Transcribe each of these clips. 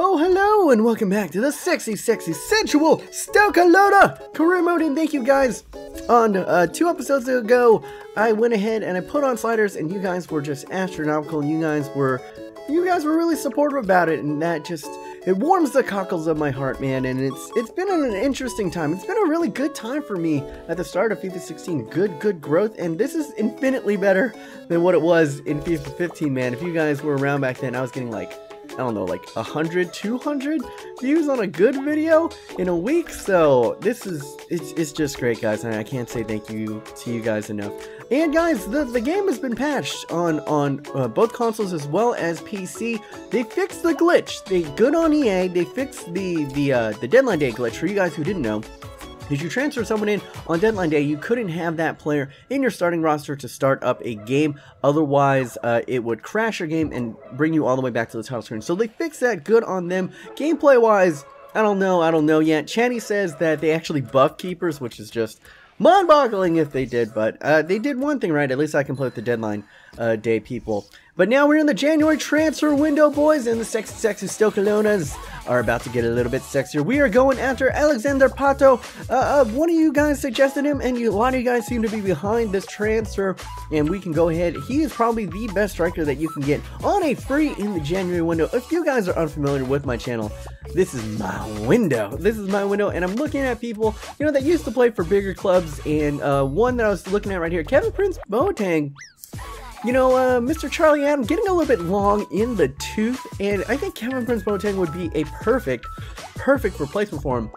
Oh, hello, and welcome back to the sexy, sensual Stoke career mode. And thank you guys. On 2 episodes ago, I went ahead and I put on sliders, and you guys were just astronomical. And you guys were really supportive about it, and that just, it warms the cockles of my heart, man. And it's been an interesting time. It's been a really good time for me at the start of FIFA 16. Good growth, and this is infinitely better than what it was in FIFA 15, man. If you guys were around back then, I was getting like, I don't know, like 100, 200 views on a good video in a week. So this is, it's just great, guys. And I can't say thank you to you guys enough. And guys, the game has been patched on both consoles as well as PC. They fixed the glitch. Good on EA. They fixed the deadline day glitch. For you guys who didn't know, if you transfer someone in on deadline day, you couldn't have that player in your starting roster to start up a game. Otherwise, it would crash your game and bring you all the way back to the title screen. So they fixed that. Good on them. Gameplay-wise, I don't know yet. Channy says that they actually buff keepers, which is just mind-boggling if they did, but they did one thing right. At least I can play with the deadline day people. But now we're in the January transfer window, boys, and the sexy Stoke are about to get a little bit sexier. We are going after Alexander Pato. One of you guys suggested him, and a lot of you guys seem to be behind this transfer, and we can go ahead. He is probably the best striker that you can get on a free in the January window. If you guys are unfamiliar with my channel, this is my window. This is my window, and I'm looking at people, you know, that used to play for bigger clubs, and one that I was looking at right here, Kevin Prince Boateng. You know, Mr. Charlie Adam getting a little bit long in the tooth, and I think Kevin Prince Boateng would be a perfect replacement for him.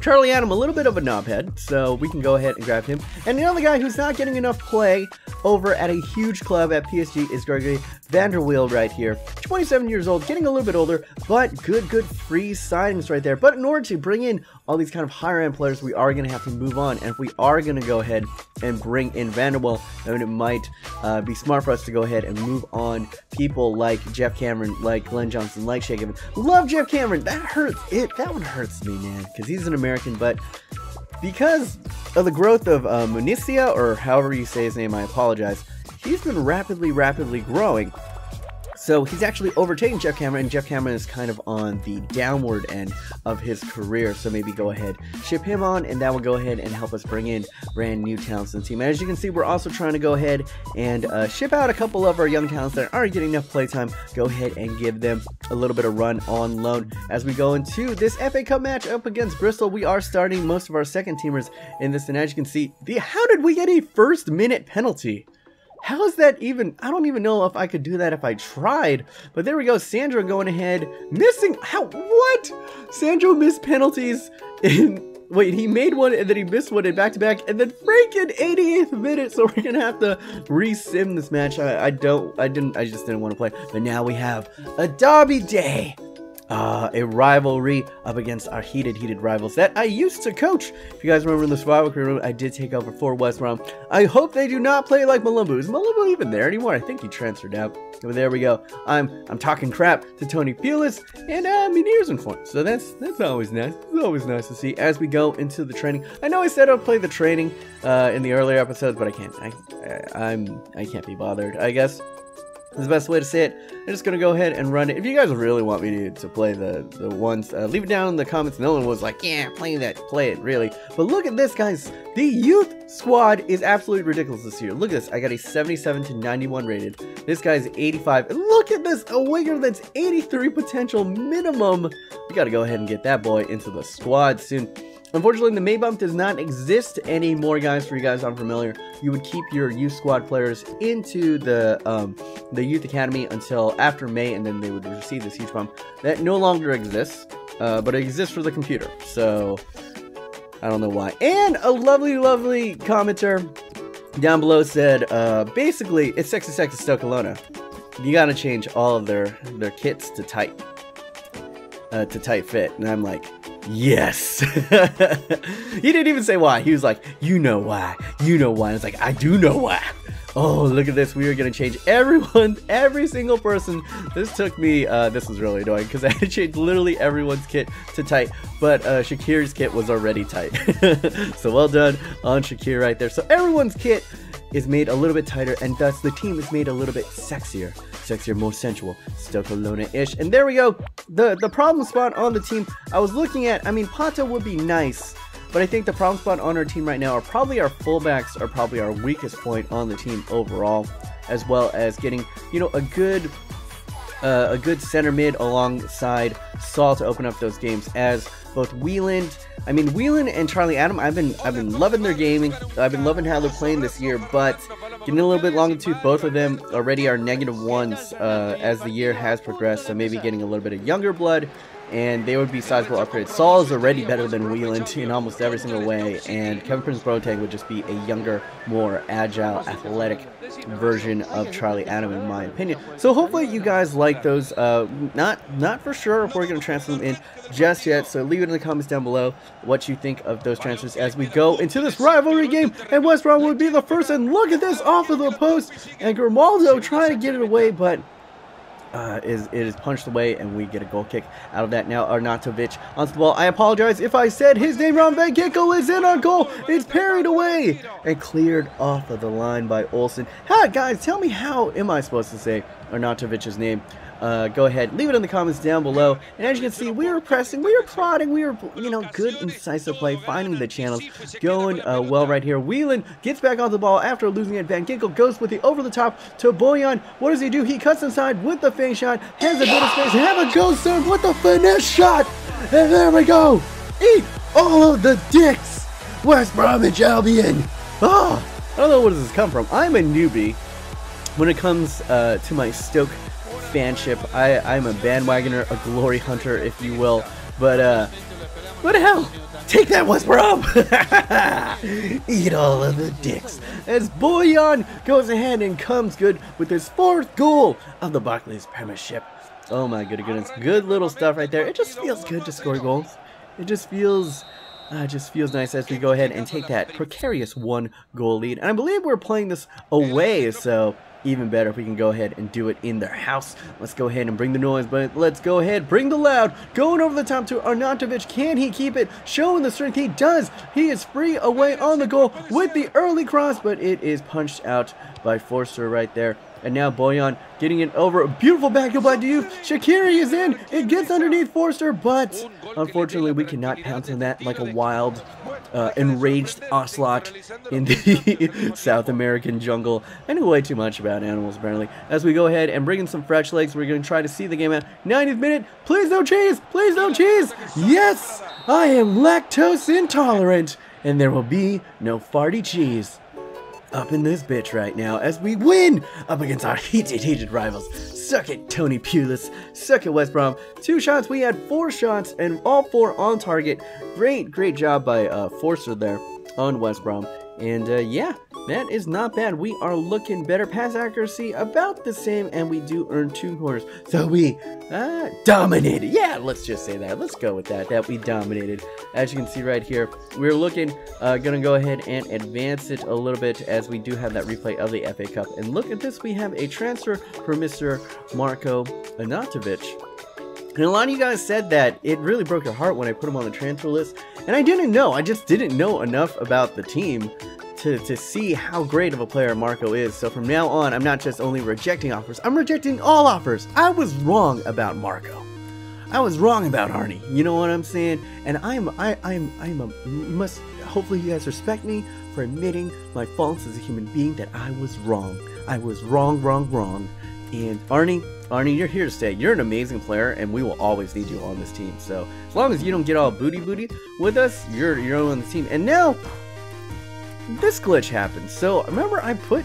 Charlie Adam, a little bit of a knobhead, so we can go ahead and grab him. And the other guy who's not getting enough play over at a huge club at PSG is Gregory Vanderweel right here. 27 years old, getting a little bit older, but good free signings right there. But in order to bring in all these kind of higher end players, we are going to have to move on. And if we are going to go ahead and bring in Vanderweel, then it might be smart for us to go ahead and move on people like Jeff Cameron, like Glenn Johnson, like Shea Given. Love Jeff Cameron. That hurts. That one hurts me, man, because he's an American, but because of the growth of Municia, or however you say his name, I apologize, he's been rapidly growing. So he's actually overtaking Jeff Cameron, and Jeff Cameron is kind of on the downward end of his career. So maybe go ahead, ship him on, and that will go ahead and help us bring in brand new talents in the team. And as you can see, we're also trying to go ahead and ship out a couple of our young talents that aren't getting enough playtime. Go ahead and give them a little bit of run on loan. As we go into this FA Cup match up against Bristol, we are starting most of our second teamers in this. And as you can see, how did we get a first-minute penalty? How is that even? I don't even know if I could do that if I tried. But there we go. Sandro going ahead. Missing. How? What? Sandro missed penalties in. Wait, he made one and then he missed one in back-to-back. And then freaking 88th minute. So we're going to have to re-sim this match. I just didn't want to play. But now we have a derby day. A rivalry up against our heated rivals that I used to coach. If you guys remember in the survival career, I did take over for West Brom. I hope they do not play like Malumbu. Is Malumbu even there anymore? I think he transferred out. But there we go. I'm talking crap to Tony Pulis, and Munir's in form. So that's always nice. It's always nice to see as we go into the training. I know I said I'll play the training in the earlier episodes, but I can't. I can't be bothered, I guess. That's the best way to say it. I'm just going to go ahead and run it. If you guys really want me to play the ones, leave it down in the comments. No one was like, yeah, play it, really. But look at this, guys. The youth squad is absolutely ridiculous this year. Look at this. I got a 77 to 91 rated. This guy's 85. And look at this. A winger that's 83 potential minimum. We got to go ahead and get that boy into the squad soon. Unfortunately, the May bump does not exist anymore, guys. For you guys unfamiliar, you would keep your youth squad players into the youth academy until after May, and then they would receive this huge bump. That no longer exists, but it exists for the computer. So I don't know why. And a lovely commenter down below said, basically, it's sexy Stoke. You gotta change all of their kits to tight fit, and I'm like, yes. He didn't even say why. He was like, you know why. I was like, I do know why. Oh, look at this. We are going to change every single person. This took me, this was really annoying because I had to change literally everyone's kit to tight, but Shaqiri's kit was already tight. So well done on Shaqiri right there. So everyone's kit is made a little bit tighter, and thus the team is made a little bit sexier. sexier, more sensual, Stoke Lona-ish. And there we go. The problem spot on the team I was looking at, I mean, Pato would be nice, but I think the problem spot on our team right now are probably our fullbacks are probably our weakest point on the team overall, as well as getting, you know, a good center mid alongside Saul to open up those games, as both Wieland and Charlie Adam, I've been loving their gaming. I've been loving how they're playing this year, but getting a little bit long in the tooth. Both of them already are -1s as the year has progressed, so maybe getting a little bit of younger blood, and they would be sizable upgrades. Saul is already better than Wieland in almost every single way, and Kevin Prince Boateng would just be a younger, more agile, athletic version of Charlie Adam, in my opinion. So hopefully you guys like those. Not for sure if we're going to transfer them in just yet, so leave it in the comments down below what you think of those transfers as we go into this rivalry game, and West Brom would be the first. And look at this, off of the post, and Grimaldo trying to get it away, but it is punched away, and we get a goal kick out of that. Now Arnautovic onto the ball. I apologize if I said his name wrong. Van Ginkel is in on goal. It's parried away and cleared off of the line by Olsen. Hi guys, tell me, how am I supposed to say Arnautovic's name? Go ahead, leave it in the comments down below. And as you can see, we were pressing, we were prodding, we were, you know, good incisive play, finding the channels, going well right here. Wieland gets back on the ball after losing it. Van Ginkel goes with the over the top to Boyan. What does he do? He cuts inside with the feint shot, has a bit of space, and have a go soon with the finesse shot. And there we go. Eat all of the dicks, West Bromwich Albion. Oh, I don't know where this has come from. I'm a newbie when it comes to my Stoke fanship. I'm a bandwagoner, a glory hunter, if you will. But what the hell? Take that, West Brom! Eat all of the dicks. As Boyan goes ahead and comes good with his 4th goal of the Barclays Premiership. Oh my goodness. Good little stuff right there. It just feels good to score goals. It just feels nice as we go ahead and take that precarious 1-goal lead. And I believe we're playing this away, so even better if we can go ahead and do it in their house. Let's go ahead and bring the noise, but let's go ahead, bring the loud. Going over the top to Arnautovic. Can he keep it? Showing the strength. He does. He is free away on the goal with the early cross, but it is punched out by Forster right there. And now Boyan getting it over. A beautiful back heel by Diouf. Shaqiri is in. It gets underneath Forster, but unfortunately we cannot pounce on that like a wild, enraged ocelot in the South American jungle. I know way too much about animals, apparently. As we go ahead and bring in some fresh legs, we're going to try to see the game out. 90th minute. Please no cheese. Please no cheese. Yes, I am lactose intolerant, and there will be no farty cheese up in this bitch right now as we win up against our heated rivals. Suck it, Tony Pulis. Suck it, West Brom. 2 shots. We had 4 shots, and all 4 on target. Great job by Forster there on West Brom. And yeah, that is not bad. We are looking better. Pass accuracy about the same, and we do earn 2 corners. So we dominated. Yeah, let's just say that. Let's go with that. That we dominated. As you can see right here, we're looking, gonna go ahead and advance it a little bit as we do have that replay of the FA Cup. And look at this, we have a transfer for Mr. Marko Arnautovic. And a lot of you guys said that it really broke your heart when I put him on the transfer list. And I didn't know. I just didn't know enough about the team to see how great of a player Marko is. So from now on, I'm not just only rejecting offers, I'm rejecting all offers. I was wrong about Marko. I was wrong about Arnie. You know what I'm saying? And hopefully you guys respect me for admitting my faults as a human being, that I was wrong. I was wrong. And Arnie, you're here to stay. You're an amazing player, and we will always need you on this team. So as long as you don't get all booty with us, you're on the team. And now this glitch happened. So remember,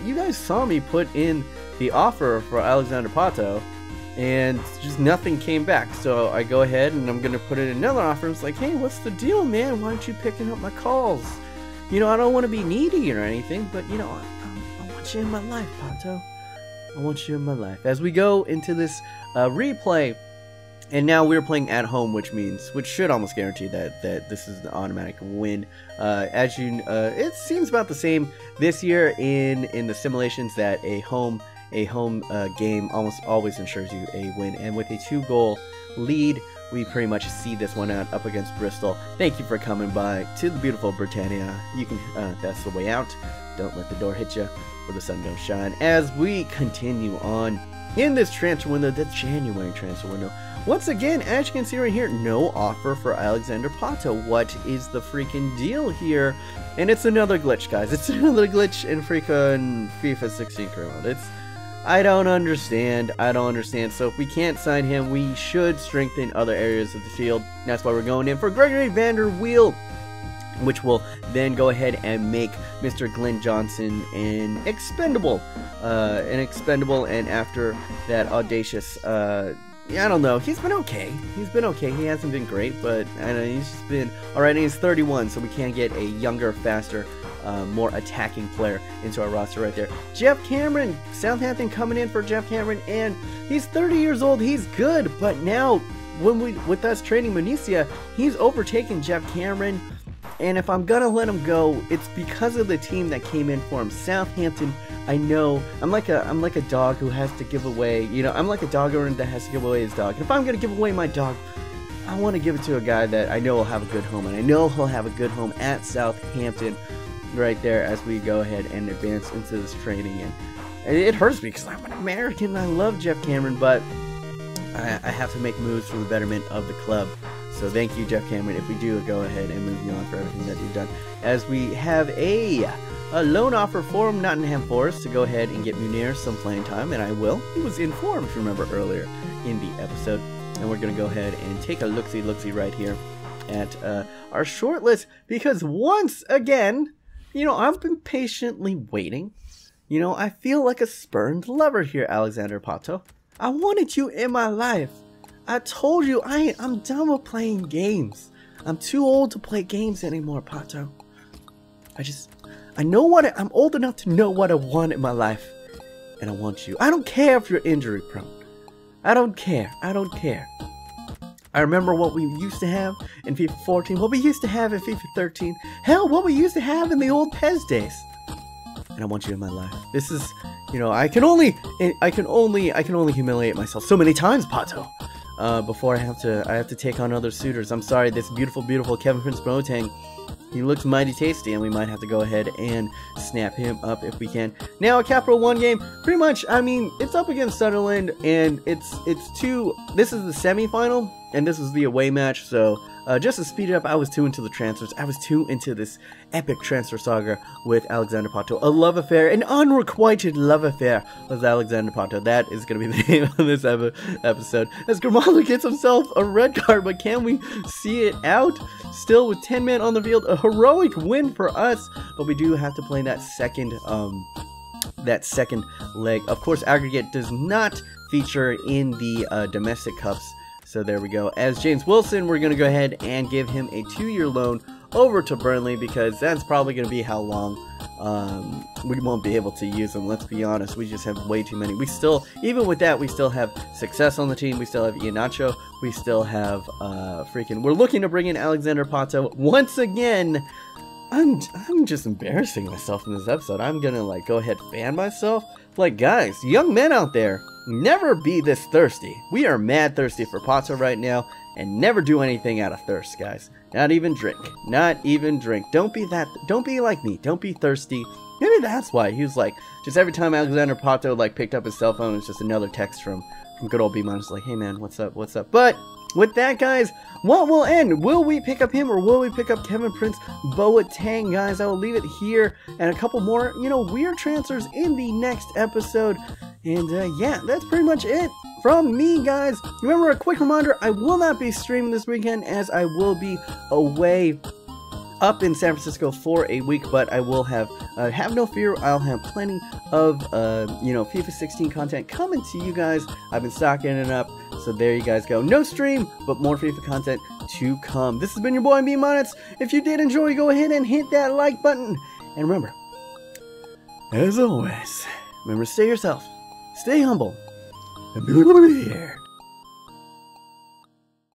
you guys saw me put in the offer for Alexander Pato, and just nothing came back. So I go ahead and I'm gonna put in another offer. It's like, hey, what's the deal, man? Why aren't you picking up my calls? You know, I don't want to be needy or anything, but you know, I want you in my life, Pato. I want you in my life. As we go into this replay, and now we're playing at home, which should almost guarantee that this is an automatic win. It seems about the same this year in the simulations, that a home game almost always ensures you a win. And with a 2-goal lead, we pretty much see this one out up against Bristol. Thank you for coming by to the beautiful Britannia. You can that's the way out. Don't let the door hit you, or the sun don't shine. As we continue on in this transfer window, the January transfer window. Once again, as you can see right here, no offer for Alexander Pato. What is the freaking deal here? And it's another glitch, guys. It's another glitch in freaking FIFA 16 career mode. I don't understand. I don't understand. So if we can't sign him, we should strengthen other areas of the field. That's why we're going in for Gregory van der Wiel, which will then go ahead and make Mr. Glenn Johnson an expendable. And after that audacious, yeah, I don't know. He's been okay. He's been okay. He hasn't been great, but I know he's just been alright. He's 31, so we can get a younger, faster, more attacking player into our roster right there. Jeff Cameron, Southampton coming in for Jeff Cameron, and he's 30 years old. He's good, but now with us trading Municia, he's overtaken Jeff Cameron. And if I'm gonna let him go, it's because of the team that came in for him. Southampton, I know, I'm like a dog who has to give away, you know, I'm like a dog owner that has to give away his dog. And if I'm gonna give away my dog, I want to give it to a guy that I know will have a good home, and I know he'll have a good home at Southampton right there as we go ahead and advance into this training. And it hurts me because I'm an American. I love Jeff Cameron, but I have to make moves for the betterment of the club. So thank you, Jeff Cameron, if we do go ahead and move you on for everything that you've done. As we have a loan offer for Nottingham Forest to go ahead and get Munir some playing time, and I will. He was informed, if you remember earlier in the episode. And we're going to go ahead and take a look-see right here at our short list, because once again, you know, I've been patiently waiting. You know, I feel like a spurned lover here, Alexander Pato. I wanted you in my life. I told you I'm done with playing games. I'm too old to play games anymore, Pato. I know what I'm old enough to know what I want in my life, and I want you. I don't care if you're injury prone. I don't care. I don't care. I remember what we used to have in FIFA 14, what we used to have in FIFA 13, hell, what we used to have in the old PES days. And I want you in my life. This is, you know, I can only humiliate myself so many times, Pato. Before I have to take on other suitors. I'm sorry, this beautiful Kevin Prince Boateng, he looks mighty tasty, and we might have to go ahead and snap him up if we can. Now, a Capital One game, pretty much, I mean, it's up against Sunderland, and this is the semi-final, and this is the away match, so just to speed it up, I was too into the transfers. I was too into this epic transfer saga with Alexander Pato. A love affair, an unrequited love affair with Alexander Pato. That is going to be the name of this episode. As Grimaldo gets himself a red card, but can we see it out? Still with 10 men on the field, a heroic win for us, but we do have to play that second leg. Of course, aggregate does not feature in the domestic cups. So there we go. As James Wilson, we're going to go ahead and give him a 2-year loan over to Burnley, because that's probably going to be how long we won't be able to use him. Let's be honest, we just have way too many. We still, even with that, we still have Success on the team. We still have Iheanacho. We still have we're looking to bring in Alexander Pato once again. I'm just embarrassing myself in this episode. I'm going to like go ahead and fan myself. Like, guys, young men out there, never be this thirsty. We are mad thirsty for Pato right now, and never do anything out of thirst, guys. Not even drink. Not even drink. Don't be like me. Don't be thirsty. Maybe that's why he was like, just every time Alexander Pato like picked up his cell phone, it's just another text from good old B-Man. Just like, hey man, what's up? What's up? But with that, guys, what will end? Will we pick up him, or will we pick up Kevin Prince Boateng, guys? I will leave it here, and a couple more, you know, weird transfers in the next episode. And yeah, that's pretty much it from me, guys. Remember, a quick reminder, I will not be streaming this weekend, as I will be away up in San Francisco for a week, but I will have no fear, I'll have plenty of you know, FIFA 16 content coming to you guys. I've been stocking it up, so there you guys go. No stream, but more FIFA content to come. This has been your boy B-Monets. If you did enjoy, go ahead and hit that like button, and remember, as always, remember, stay yourself, stay humble, and be here.